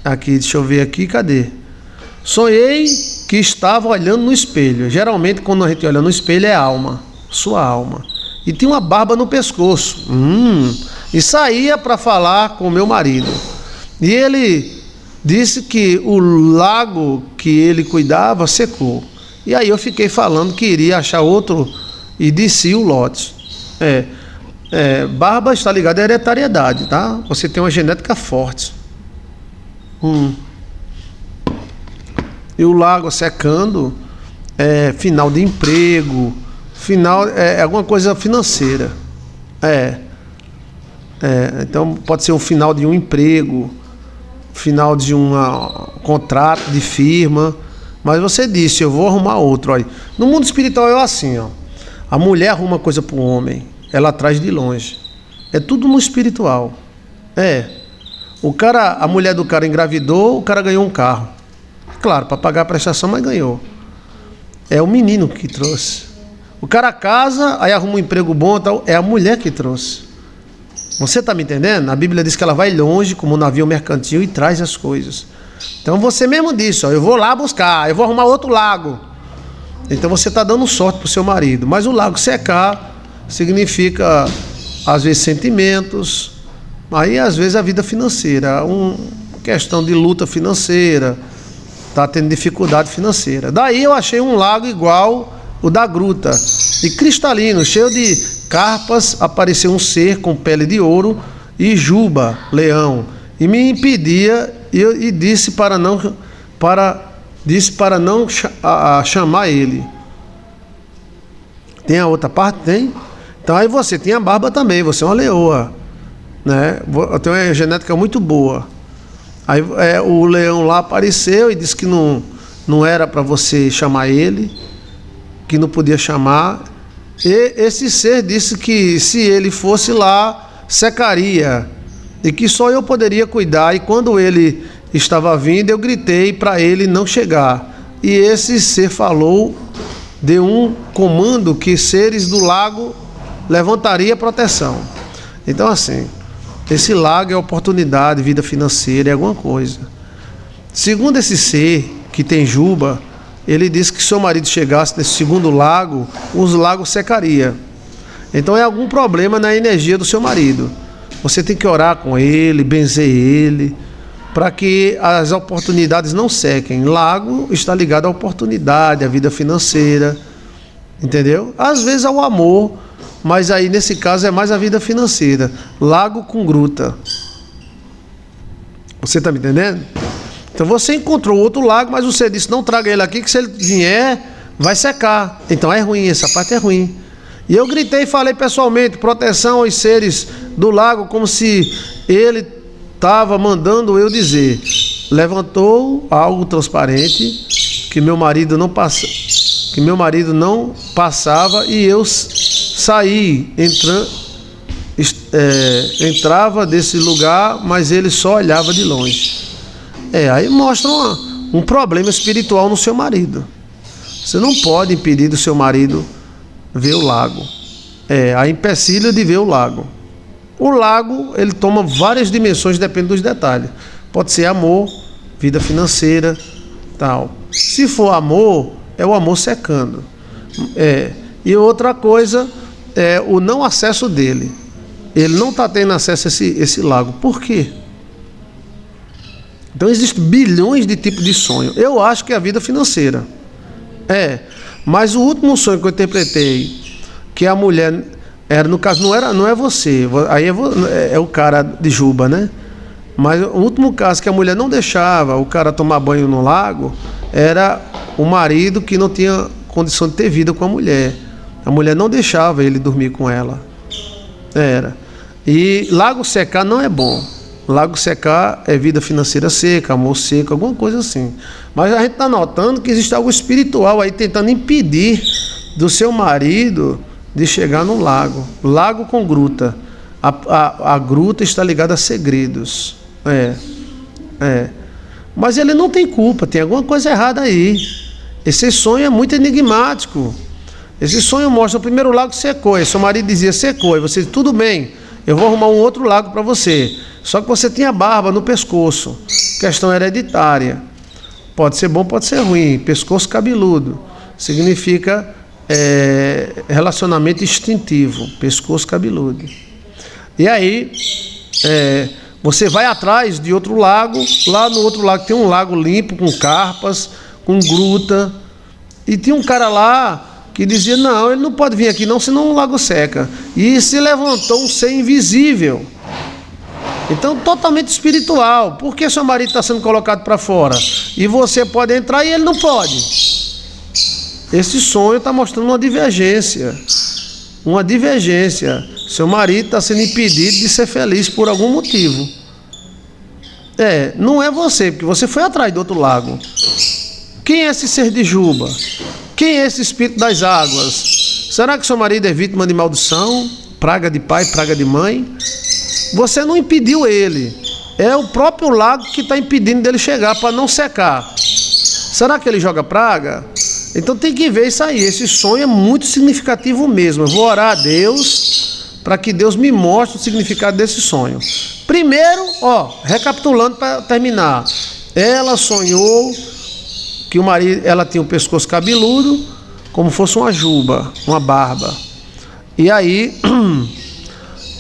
Aqui, deixa eu ver aqui, cadê? Sonhei que estava olhando no espelho. Geralmente, quando a gente olha no espelho, é alma, sua alma. E tinha uma barba no pescoço. E saía para falar com o meu marido. E ele disse que o lago que ele cuidava secou. E aí eu fiquei falando que iria achar outro e desci o lote. Barba está ligada à hereditariedade, tá? Você tem uma genética forte. E o lago secando é final de emprego, final é alguma coisa financeira. Então pode ser um final de um emprego, final de um contrato de firma. Mas você disse, eu vou arrumar outro. Olha, no mundo espiritual é assim, ó. A mulher arruma coisa para o homem, ela traz de longe. É tudo no espiritual. A mulher do cara engravidou, o cara ganhou um carro. Claro, para pagar a prestação, mas ganhou. É o menino que trouxe. O cara casa, aí arruma um emprego bom, tal, é a mulher que trouxe. Você está me entendendo? A Bíblia diz que ela vai longe, como um navio mercantil, e traz as coisas. Então você mesmo disse, ó, eu vou lá buscar, eu vou arrumar outro lago. Então você está dando sorte para o seu marido. Mas o lago secar significa, às vezes, sentimentos, aí às vezes a vida financeira, questão de luta financeira, está tendo dificuldade financeira. Daí eu achei um lago igual o da gruta, e cristalino, cheio de carpas. Apareceu um ser com pele de ouro e juba, leão, e me impedia, e disse para não chamar ele. Tem a outra parte? Tem? Então aí você tem a barba também, você é uma leoa, né? Tem uma genética muito boa. Aí o leão lá apareceu e disse que não era para você chamar ele, que não podia chamar. E esse ser disse que se ele fosse lá, secaria, e que só eu poderia cuidar. E quando ele estava vindo, eu gritei para ele não chegar. E esse ser falou, deu um comando que seres do lago levantaria proteção. Então assim, esse lago é oportunidade, vida financeira, é alguma coisa. Segundo esse ser que tem juba, ele disse que se seu marido chegasse nesse segundo lago, os lagos secaria. Então é algum problema na energia do seu marido. Você tem que orar com ele, benzer ele, para que as oportunidades não sequem. Lago está ligado à oportunidade, à vida financeira, entendeu? Às vezes ao amor, mas aí nesse caso é mais a vida financeira. Lago com gruta. Você está me entendendo? Então você encontrou outro lago, mas você disse, não traga ele aqui, que se ele vier, vai secar. Então é ruim, essa parte é ruim. E eu gritei e falei pessoalmente, proteção aos seres do lago, como se ele estava mandando eu dizer. Levantou algo transparente, que meu marido não passava, e eu saí, entrava desse lugar, mas ele só olhava de longe. Aí mostra um problema espiritual no seu marido. Você não pode impedir do seu marido ver o lago. A empecilho de ver o lago. O lago, ele toma várias dimensões, depende dos detalhes. Pode ser amor, vida financeira, tal. Se for amor, é o amor secando. E outra coisa é o não acesso dele. Ele não está tendo acesso a esse lago. Por quê? Então existem bilhões de tipos de sonho. Eu acho que é a vida financeira. Mas o último sonho que eu interpretei, que a mulher era, no caso, não é você, aí é o cara de juba, né? Mas o último caso que a mulher não deixava o cara tomar banho no lago, era o marido que não tinha condição de ter vida com a mulher. A mulher não deixava ele dormir com ela. E lago secar não é bom. Lago secar é vida financeira seca, amor seco, alguma coisa assim. Mas a gente está notando que existe algo espiritual aí tentando impedir do seu marido de chegar no lago. Lago com gruta. A gruta está ligada a segredos. Mas ele não tem culpa, tem alguma coisa errada aí. Esse sonho é muito enigmático. Esse sonho mostra, o primeiro lago secou, aí seu marido dizia secou, e você disse, tudo bem, eu vou arrumar um outro lago para você. Só que você tinha barba no pescoço, questão hereditária. Pode ser bom, pode ser ruim. Pescoço cabeludo significa relacionamento instintivo, pescoço cabeludo. E aí, você vai atrás de outro lago. Lá no outro lago tem um lago limpo, com carpas, com gruta. E tinha um cara lá que dizia, não, ele não pode vir aqui não, senão o lago seca. E se levantou um ser invisível. Então, totalmente espiritual. Por que seu marido está sendo colocado para fora? E você pode entrar e ele não pode. Esse sonho está mostrando uma divergência. Uma divergência. Seu marido está sendo impedido de ser feliz por algum motivo. Não é você, porque você foi atrás do outro lago. Quem é esse ser de Juba? Quem é esse espírito das águas? Será que seu marido é vítima de maldição? Praga de pai, praga de mãe? Você não impediu ele. É o próprio lago que está impedindo dele chegar para não secar. Será que ele joga praga? Então tem que ver isso aí. Esse sonho é muito significativo mesmo. Eu vou orar a Deus para que Deus me mostre o significado desse sonho. Primeiro, recapitulando para terminar. Ela sonhou que o marido, ela tinha o pescoço cabeludo, como fosse uma juba, uma barba. E aí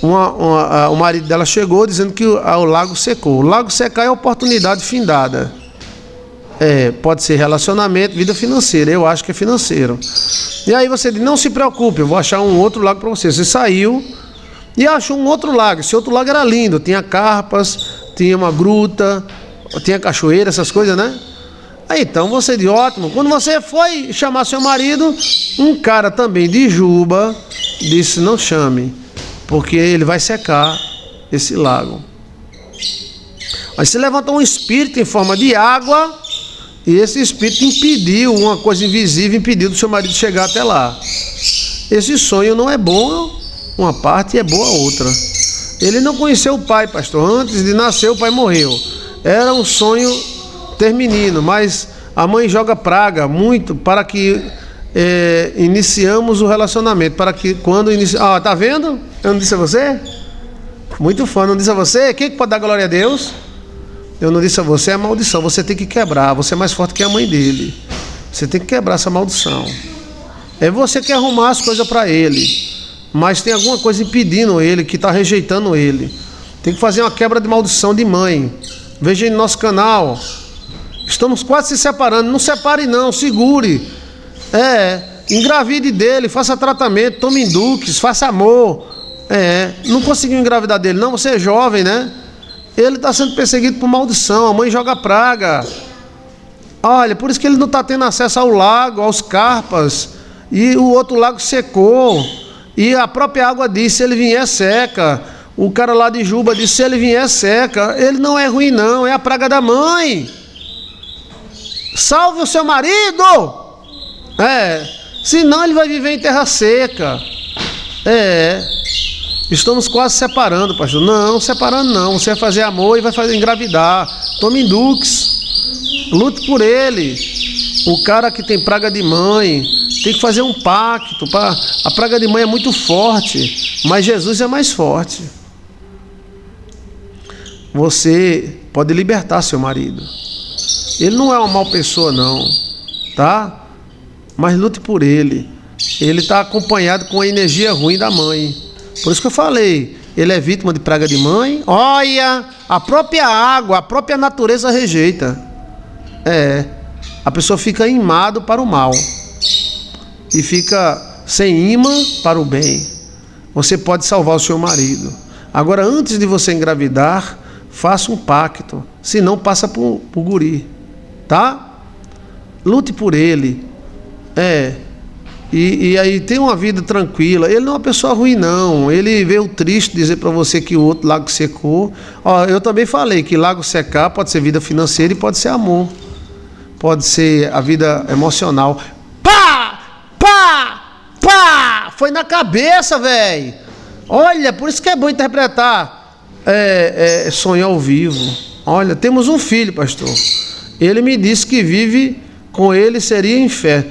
o marido dela chegou dizendo que o lago secou. O lago secar é oportunidade findada. Pode ser relacionamento, vida financeira. Eu acho que é financeiro. E aí você diz, não se preocupe, eu vou achar um outro lago para você. Você saiu e achou um outro lago. Esse outro lago era lindo, tinha carpas, tinha uma gruta, tinha cachoeira, essas coisas, né? Aí então você diz, ótimo. Quando você foi chamar seu marido, um cara também de Juba disse, não chame, porque ele vai secar esse lago. Aí se levantou um espírito em forma de água, e esse espírito impediu, uma coisa invisível impediu do seu marido chegar até lá. Esse sonho não é bom uma parte e é boa outra. Ele não conheceu o pai, pastor. Antes de nascer o pai morreu. Era um sonho terminino, mas a mãe joga praga muito para que iniciamos o relacionamento, para que quando tá vendo? Eu não disse a você? Muito fã, não disse a você? Quem que pode dar glória a Deus? Eu não disse a você, é maldição, você tem que quebrar, você é mais forte que a mãe dele. Você tem que quebrar essa maldição. É você que arrumar as coisas para ele, mas tem alguma coisa impedindo ele, que está rejeitando ele. Tem que fazer uma quebra de maldição de mãe. Veja aí no nosso canal. Estamos quase se separando. Não separe não, segure. Engravide dele, faça tratamento, tome Indux, faça amor. Não conseguiu engravidar dele não, você é jovem, né? Ele está sendo perseguido por maldição, a mãe joga praga. Olha, por isso que ele não está tendo acesso ao lago, aos carpas. E o outro lago secou. E a própria água disse, se ele vier seca. O cara lá de Juba disse, se ele vier seca. Ele não é ruim não, é a praga da mãe. Salve o seu marido. Senão ele vai viver em terra seca. Estamos quase separando, pastor. Não, separando não. Você vai fazer amor e vai fazer engravidar. Tome Indux. Lute por ele. O cara que tem praga de mãe tem que fazer um pacto. A praga de mãe é muito forte, mas Jesus é mais forte. Você pode libertar seu marido. Ele não é uma mal pessoa não, tá? Mas lute por ele. Ele está acompanhado com a energia ruim da mãe. Por isso que eu falei, ele é vítima de praga de mãe. Olha, a própria água, a própria natureza rejeita. A pessoa fica imado para o mal e fica sem imã para o bem. Você pode salvar o seu marido. Agora, antes de você engravidar, faça um pacto. Senão, passa por guri, tá? Lute por ele. E aí tem uma vida tranquila. Ele não é uma pessoa ruim não. Ele veio triste dizer para você que o outro lago secou. Eu também falei que lago secar pode ser vida financeira e pode ser amor. Pode ser a vida emocional. Pá! Pá! Pá! Foi na cabeça, velho. Olha, por isso que é bom interpretar sonho ao vivo. Olha, temos um filho, pastor. Ele me disse que vive com ele seria inferno.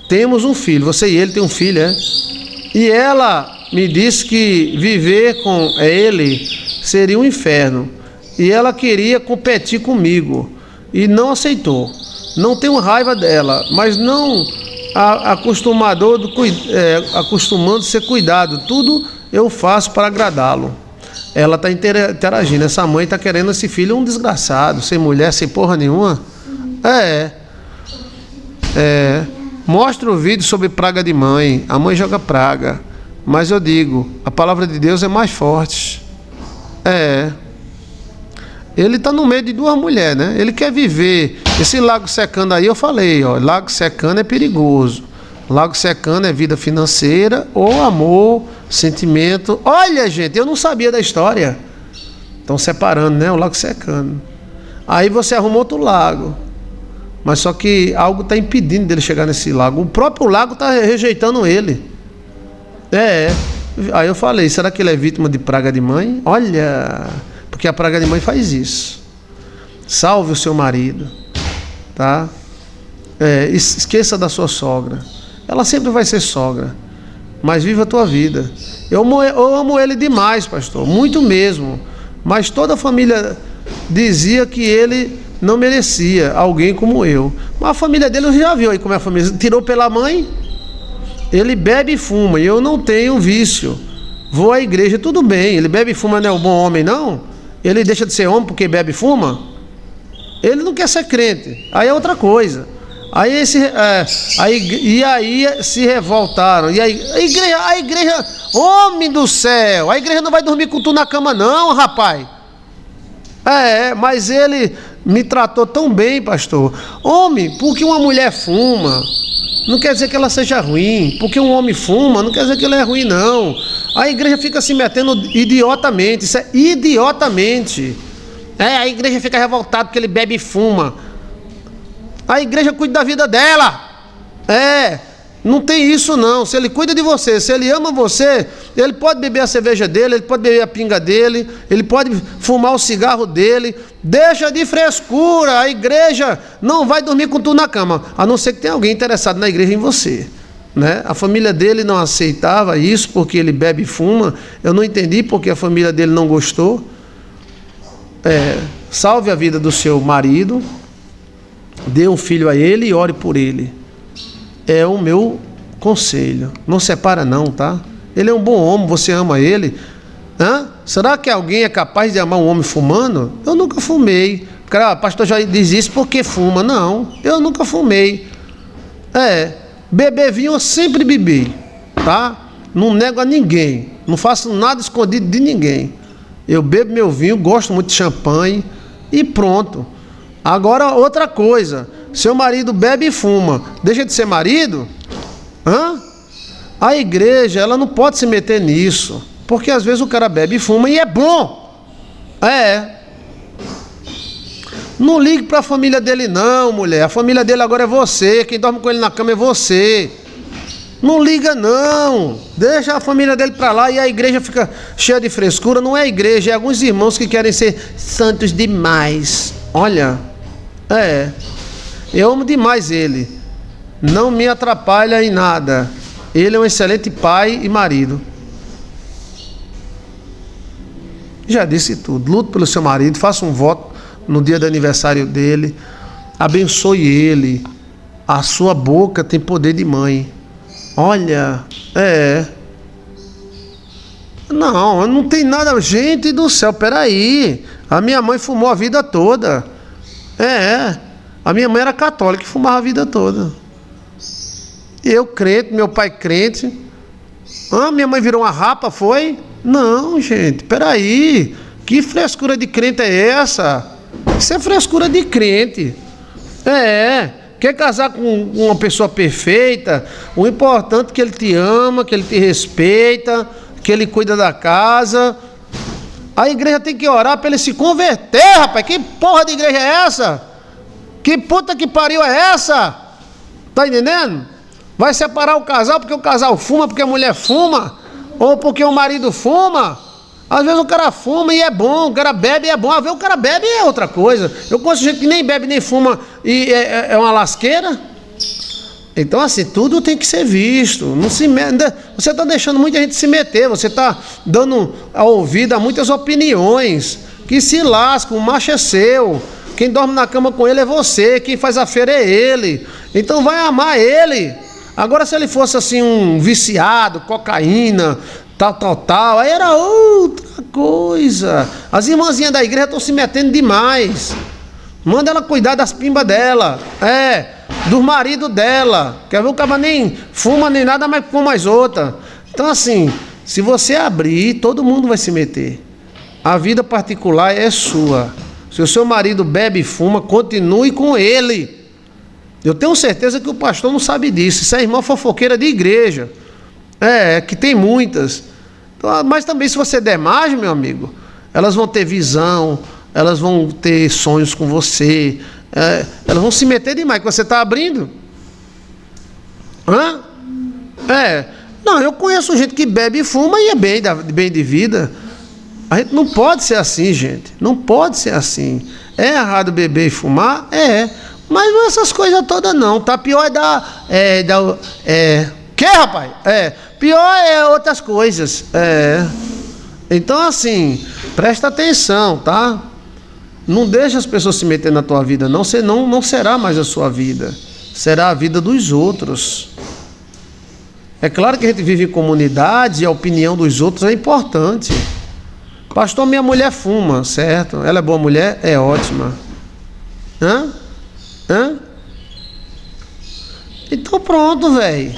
Temos um filho, você e ele tem um filho, E ela me disse que viver com ele seria um inferno. E ela queria competir comigo. E não aceitou. Não tenho raiva dela, mas não acostumando a ser cuidado. Tudo eu faço para agradá-lo. Ela está interagindo. Essa mãe está querendo esse filho um desgraçado, sem mulher, sem porra nenhuma. Mostra o vídeo sobre praga de mãe. A mãe joga praga. Mas eu digo, a palavra de Deus é mais forte. Ele está no meio de duas mulheres, né? Ele quer viver. Esse lago secando aí, eu falei, ó, lago secando é perigoso. Lago secando é vida financeira ou amor, sentimento. Olha, gente, eu não sabia da história. Estão separando, né? O lago secando. Aí você arruma outro lago. Mas só que algo está impedindo dele chegar nesse lago. O próprio lago está rejeitando ele. Aí eu falei, será que ele é vítima de praga de mãe? Olha, porque a praga de mãe faz isso. Salve o seu marido, tá? Esqueça da sua sogra. Ela sempre vai ser sogra, mas viva a tua vida. Eu amo ele demais, pastor, muito mesmo. Mas toda a família dizia que ele não merecia alguém como eu. Mas a família dele, já viu aí como é a família? Tirou pela mãe. Ele bebe e fuma, e eu não tenho vício. Vou à igreja, tudo bem. Ele bebe e fuma, não é um bom homem, não? Ele deixa de ser homem porque bebe e fuma? Ele não quer ser crente. Aí é outra coisa. Aí se revoltaram. E a igreja, homem do céu, a igreja não vai dormir com tu na cama, não, rapaz. Mas ele me tratou tão bem, pastor. Homem, porque uma mulher fuma, não quer dizer que ela seja ruim. Porque um homem fuma, não quer dizer que ele é ruim, não. A igreja fica se metendo idiotamente. Isso é idiotamente. A igreja fica revoltada porque ele bebe e fuma. A igreja cuida da vida dela. Não tem isso não. Se ele cuida de você, se ele ama você, ele pode beber a cerveja dele, ele pode beber a pinga dele, ele pode fumar o cigarro dele. Deixa de frescura. A igreja não vai dormir com tu na cama, a não ser que tenha alguém interessado na igreja em você, né? A família dele não aceitava isso porque ele bebe e fuma. Eu não entendi porque a família dele não gostou. Salve a vida do seu marido, dê um filho a ele e ore por ele. É o meu conselho. Não separa não, tá? Ele é um bom homem, você ama ele. Será que alguém é capaz de amar um homem fumando? Eu nunca fumei. Cara, pastor já diz isso porque fuma. Não, eu nunca fumei. Beber vinho eu sempre bebi, tá? Não nego a ninguém. Não faço nada escondido de ninguém. Eu bebo meu vinho, gosto muito de champanhe e pronto. Agora outra coisa, seu marido bebe e fuma, deixa de ser marido? A igreja, ela não pode se meter nisso, porque às vezes o cara bebe e fuma e é bom. Não ligue para a família dele não, mulher. A família dele agora é você, quem dorme com ele na cama é você. Não liga não, deixa a família dele para lá e a igreja fica cheia de frescura. Não é a igreja, é alguns irmãos que querem ser santos demais. Olha, eu amo demais ele, não me atrapalha em nada. Ele é um excelente pai e marido. Já disse tudo. Luto pelo seu marido, faça um voto no dia do aniversário dele, abençoe ele. A sua boca tem poder de mãe. Olha, não tem nada. Gente do céu, peraí. A minha mãe fumou a vida toda. A minha mãe era católica e fumava a vida toda. Eu crente, meu pai crente. Minha mãe virou uma rapa, foi? Não, gente, peraí. Que frescura de crente é essa? Isso é frescura de crente. Quer casar com uma pessoa perfeita? O importante é que ele te ama, que ele te respeita, que ele cuida da casa. A igreja tem que orar para ele se converter, rapaz. Que porra de igreja é essa? Que puta que pariu é essa? Tá entendendo? Vai separar o casal porque o casal fuma, porque a mulher fuma, ou porque o marido fuma. Às vezes o cara fuma e é bom, o cara bebe e é bom. Às vezes o cara bebe e é outra coisa. Eu conheço gente que nem bebe nem fuma e é uma lasqueira. Então, assim, tudo tem que ser visto. Não se você está deixando muita gente se meter, você está dando ouvido a muitas opiniões. Que se lasca, o macho é seu. Quem dorme na cama com ele é você, quem faz a feira é ele. Então vai amar ele. Agora, se ele fosse assim um viciado, cocaína, tal, aí era outra coisa. As irmãzinhas da igreja estão se metendo demais. Manda ela cuidar das pimbas dela, do marido dela. Quer ver, o cara nem fuma nem nada, mas com mais outra. Então, assim, se você abrir, todo mundo vai se meter. A vida particular é sua. Se o seu marido bebe e fuma, continue com ele. Eu tenho certeza que o pastor não sabe disso. Isso é irmã fofoqueira de igreja. Que tem muitas. Mas também, se você der margem, meu amigo, elas vão ter visão, elas vão ter sonhos com você, elas vão se meter demais, que você está abrindo. Não, eu conheço gente que bebe e fuma e é bem de vida. A gente não pode ser assim, gente. Não pode ser assim. É errado beber e fumar? Mas não é essas coisas todas não, tá? Pior que, rapaz? Pior é outras coisas. Então, assim, presta atenção, tá? Não deixa as pessoas se meter na tua vida, não. Não será mais a sua vida. Será a vida dos outros. É claro que a gente vive em comunidade e a opinião dos outros é importante. Pastor, minha mulher fuma, certo? Ela é boa mulher? É ótima. Então pronto, velho.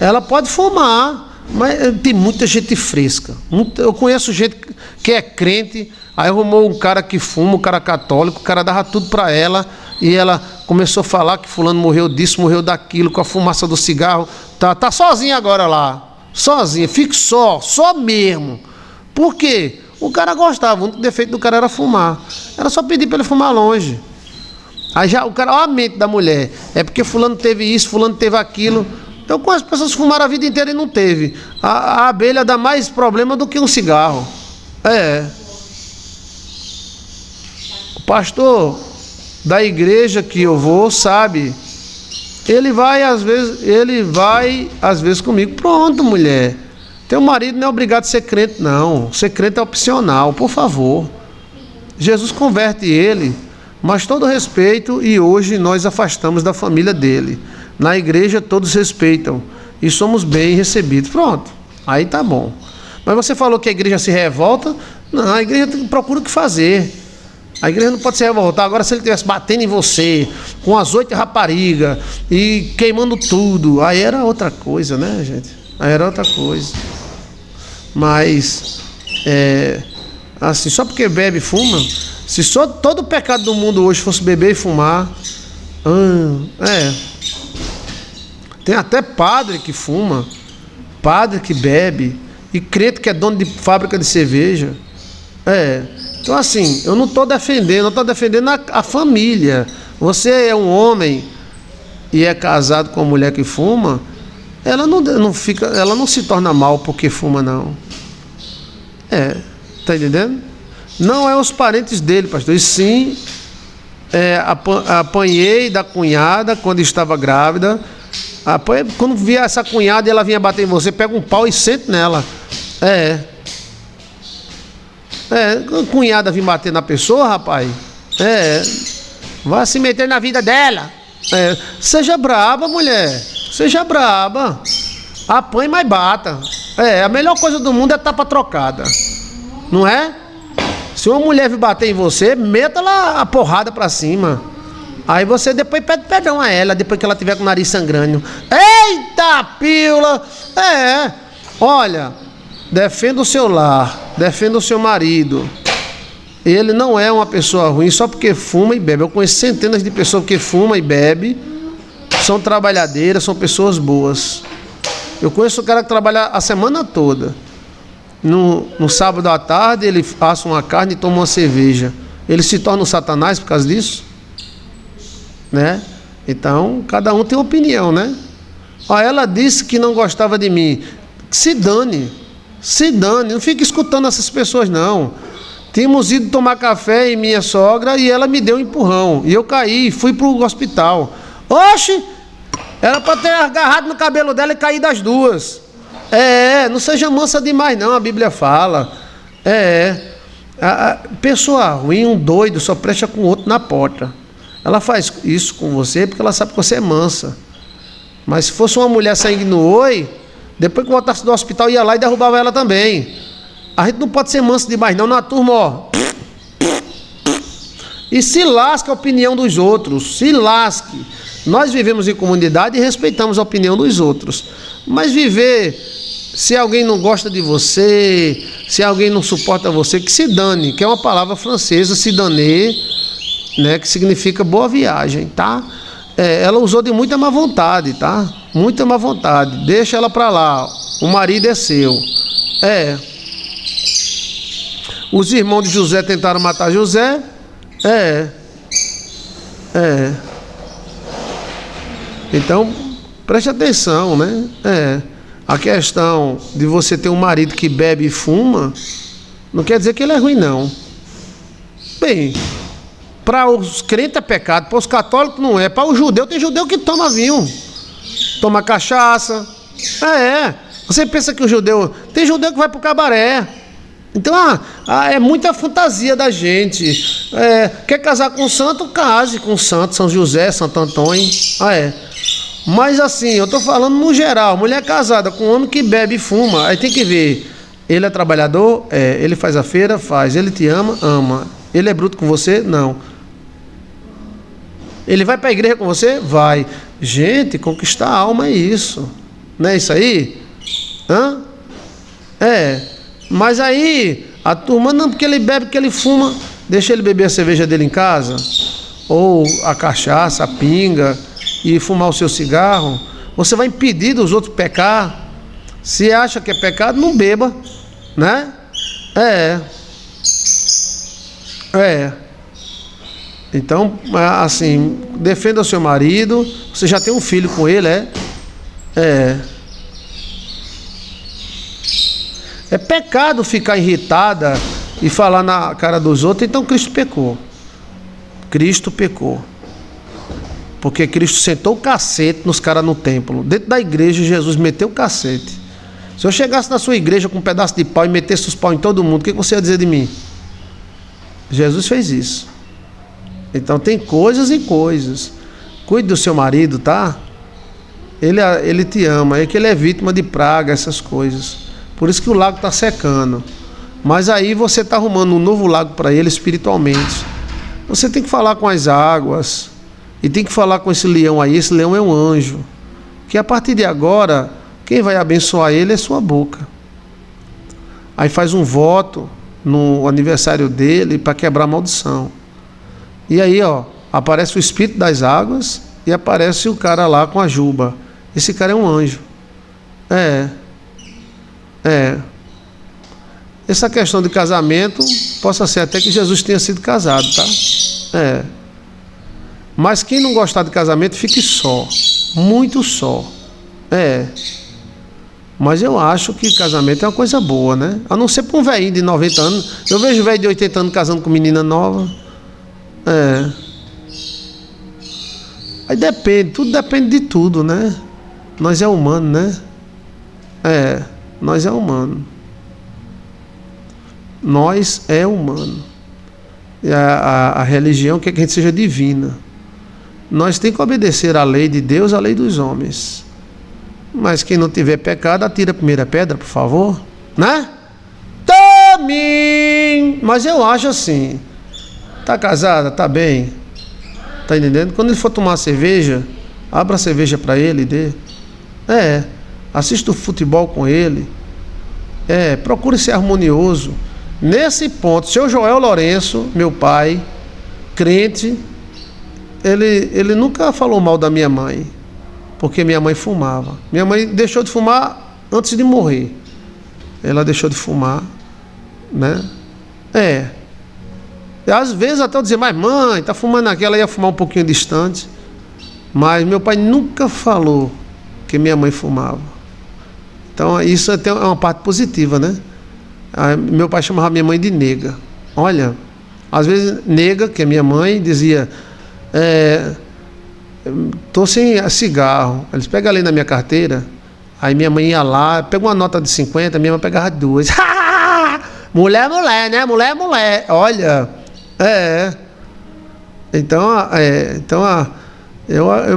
Ela pode fumar, mas tem muita gente fresca. Eu conheço gente que é crente, aí arrumou um cara que fuma, um cara católico, o cara dava tudo pra ela, e ela começou a falar que fulano morreu disso, morreu daquilo, com a fumaça do cigarro. Tá sozinha agora lá. Sozinha, fique só mesmo. Por quê? O cara gostava, o único defeito do cara era fumar. Era só pedir para ele fumar longe. Aí já o cara, olha a mente da mulher. É porque fulano teve isso, fulano teve aquilo. Eu conheço pessoas que fumaram a vida inteira e não teve. A abelha dá mais problema do que um cigarro. O pastor da igreja que eu vou sabe. Ele vai às vezes comigo. Pronto, mulher. Teu marido não é obrigado a ser crente, não. Ser crente é opcional, por favor. Jesus converte ele, mas todo respeito, e hoje nós afastamos da família dele. Na igreja todos respeitam e somos bem recebidos. Pronto, aí tá bom. Mas você falou que a igreja se revolta. Não, a igreja procura o que fazer. A igreja não pode se revoltar. Agora, se ele estivesse batendo em você, com as 8 raparigas e queimando tudo, aí era outra coisa, né, gente? Aí era outra coisa. Mas, assim, só porque bebe e fuma, se só todo o pecado do mundo hoje fosse beber e fumar, tem até padre que fuma, padre que bebe, e crente que é dono de fábrica de cerveja. Então, assim, eu não estou defendendo, a família. Você é um homem e é casado com uma mulher que fuma, ela não se torna mal porque fuma, não. Tá entendendo? Não é os parentes dele, pastor. E sim, apanhei da cunhada quando estava grávida. Quando via essa cunhada e ela vinha bater em você, pega um pau e sente nela. Quando a cunhada vir bater na pessoa, rapaz, vai se meter na vida dela. Seja braba, mulher. Seja braba. Apanhe, mas bata. A melhor coisa do mundo é tapa trocada. Não é? Se uma mulher vir bater em você, meta lá a porrada pra cima. Aí você depois pede perdão a ela, depois que ela tiver com o nariz sangrando. Eita, pílula! Olha, defenda o seu lar, defenda o seu marido. Ele não é uma pessoa ruim só porque fuma e bebe. Eu conheço centenas de pessoas que fumam e bebem, são trabalhadeiras, são pessoas boas. Eu conheço um cara que trabalha a semana toda. No sábado à tarde ele assa uma carne e toma uma cerveja. Ele se torna um satanás por causa disso? Né? Então, cada um tem opinião, né? Ela disse que não gostava de mim. Se dane. Não fique escutando essas pessoas, não. Tínhamos ido tomar café em minha sogra e ela me deu um empurrão. E eu caí e fui para o hospital. Oxe! Era para ter agarrado no cabelo dela e caído as duas. Não seja mansa demais não, a Bíblia fala. Pessoa ruim, um doido, só presta com o outro na porta. Ela faz isso com você porque ela sabe que você é mansa. Mas se fosse uma mulher sangue no oi, depois que voltasse do hospital ia lá e derrubava ela também. A gente não pode ser manso demais não, na turma, ó. E se lasque a opinião dos outros, se lasque. Nós vivemos em comunidade e respeitamos a opinião dos outros. Mas viver, se alguém não gosta de você, se alguém não suporta você, que se dane, que é uma palavra francesa, se daner, né, que significa boa viagem, tá? Ela usou de muita má vontade, tá? Muita má vontade. Deixa ela pra lá. O marido é seu. Os irmãos de José tentaram matar José. Então, preste atenção, né? A questão de você ter um marido que bebe e fuma, não quer dizer que ele é ruim, não. Bem, para os crentes é pecado, para os católicos não é. Para o judeu, tem judeu que toma vinho, toma cachaça. Você pensa que o judeu... Tem judeu que vai para o cabaré. Então, é muita fantasia da gente. Quer casar com um santo? Case com um santo, São José, Santo Antônio. Mas assim, eu estou falando no geral. Mulher casada com um homem que bebe e fuma, aí tem que ver. Ele é trabalhador? Ele faz a feira? Faz. Ele te ama? Ama. Ele é bruto com você? Não. Ele vai para a igreja com você? Vai. Gente, conquistar a alma é isso. Não é isso aí? Mas aí, a turma, não, porque ele bebe, porque ele fuma, deixa ele beber a cerveja dele em casa, ou a cachaça, a pinga, e fumar o seu cigarro. Você vai impedir dos outros pecar. Se acha que é pecado, não beba, né? Então, assim, defenda o seu marido. Você já tem um filho com ele, É pecado ficar irritada e falar na cara dos outros. Então Cristo pecou. Cristo pecou. Porque Cristo sentou o cacete nos caras no templo. Dentro da igreja, Jesus meteu o cacete. Se eu chegasse na sua igreja com um pedaço de pau e metesse os pau em todo mundo, o que você ia dizer de mim? Jesus fez isso. Então tem coisas e coisas. Cuide do seu marido, tá? Ele te ama. É que ele é vítima de praga, essas coisas. Por isso que o lago está secando. Mas aí você está arrumando um novo lago para ele espiritualmente. Você tem que falar com as águas. E tem que falar com esse leão aí. Esse leão é um anjo. Que a partir de agora, quem vai abençoar ele é sua boca. Aí faz um voto no aniversário dele para quebrar a maldição. E aí, aparece o espírito das águas e aparece o cara lá com a juba. Esse cara é um anjo. Essa questão de casamento, possa ser até que Jesus tenha sido casado, tá? Mas quem não gostar de casamento, fique só. Muito só. Mas eu acho que casamento é uma coisa boa, né? A não ser para um velhinho de 90 anos. Eu vejo velho de 80 anos casando com menina nova. Aí depende, tudo depende de tudo, né? Nós é humano, né? Nós é humano. Nós é humano. E a religião quer que a gente seja divina. Nós temos que obedecer à lei de Deus, à lei dos homens. Mas quem não tiver pecado, atira a primeira pedra, por favor. Né? Também. Mas eu acho assim. Tá casada? Tá bem. Tá entendendo? Quando ele for tomar cerveja, abra a cerveja para ele e dê. Assista o futebol com ele. Procure ser harmonioso. Nesse ponto, seu Joel Lourenço, meu pai, crente, ele nunca falou mal da minha mãe, porque minha mãe fumava. Minha mãe deixou de fumar antes de morrer. Ela deixou de fumar, né? E às vezes até eu dizia, mas mãe, tá fumando aqui, ela ia fumar um pouquinho distante. Mas meu pai nunca falou que minha mãe fumava. Então isso até é uma parte positiva, né? Meu pai chamava minha mãe de nega. Olha, às vezes nega, que é minha mãe, dizia, tô sem cigarro. Eles pegam ali na minha carteira. Aí minha mãe ia lá, pegou uma nota de 50, minha mãe pegava 2. Mulher, né? Mulher. Olha,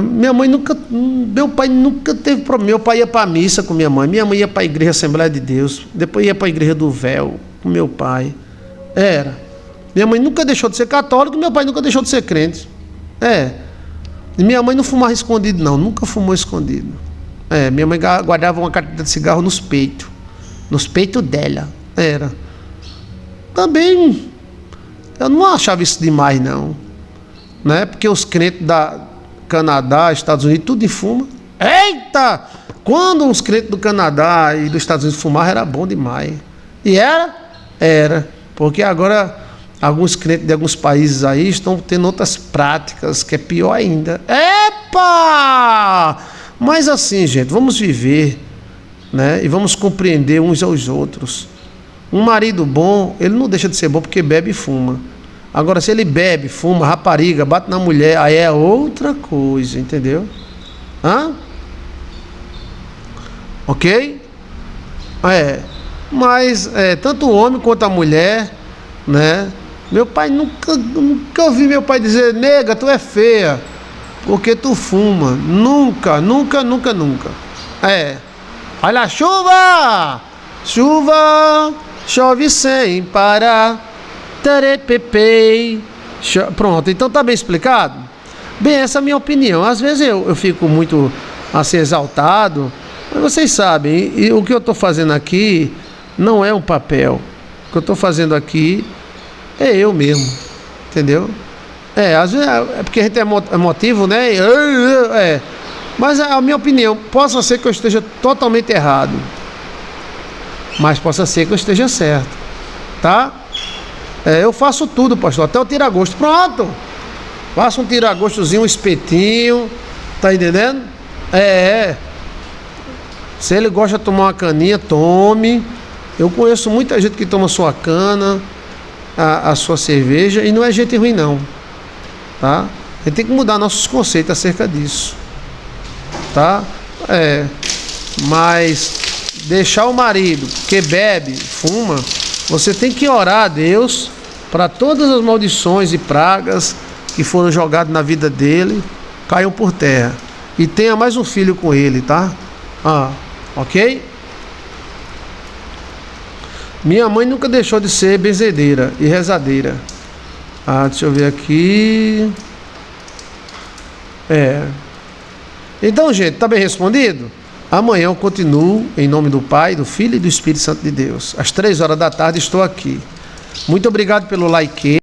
minha mãe nunca, meu pai nunca teve problema. Meu pai ia para a missa com minha mãe ia para a igreja Assembleia de Deus, depois ia para a igreja do Véu com meu pai. Minha mãe nunca deixou de ser católica, meu pai nunca deixou de ser crente. E minha mãe não fumava escondido, não, nunca fumou escondido. Minha mãe guardava uma carteira de cigarro nos peitos dela. Também eu não achava isso demais, não, né? Porque os crentes da Canadá, Estados Unidos, tudo fuma. Eita! Quando os crentes do Canadá e dos Estados Unidos fumavam, era bom demais. E era. Porque agora alguns crentes de alguns países aí estão tendo outras práticas, que é pior ainda. Epa! Mas assim, gente, vamos viver, né? E vamos compreender uns aos outros. Um marido bom, ele não deixa de ser bom porque bebe e fuma. Agora, se ele bebe, fuma, rapariga, bate na mulher, aí é outra coisa, entendeu? Ok? Mas tanto o homem quanto a mulher, né? Meu pai nunca ouvi meu pai dizer: nega, tu é feia porque tu fuma. Nunca. Olha a chuva! Chuva, chove sem parar. Pronto, então tá bem explicado? Bem, essa é a minha opinião. Às vezes eu fico muito assim exaltado, mas vocês sabem, e o que eu estou fazendo aqui não é um papel. O que eu estou fazendo aqui é eu mesmo, entendeu? Às vezes é porque a gente é emotivo, né? Mas a minha opinião, possa ser que eu esteja totalmente errado, mas possa ser que eu esteja certo, tá? Eu faço tudo, pastor, até o tira-gosto. Pronto! Faço um tira-gostozinho, um espetinho, tá entendendo? Se ele gosta de tomar uma caninha, tome. Eu conheço muita gente que toma sua cana, a sua cerveja, e não é gente ruim, não, tá? A gente tem que mudar nossos conceitos acerca disso, tá? Mas deixar o marido que bebe, fuma, você tem que orar a Deus para todas as maldições e pragas que foram jogadas na vida dele caiam por terra. E tenha mais um filho com ele, tá? Ok? Minha mãe nunca deixou de ser benzedeira e rezadeira. Deixa eu ver aqui. Então, gente, tá bem respondido? Amanhã eu continuo em nome do Pai, do Filho e do Espírito Santo de Deus. Às 3 horas da tarde estou aqui. Muito obrigado pelo like.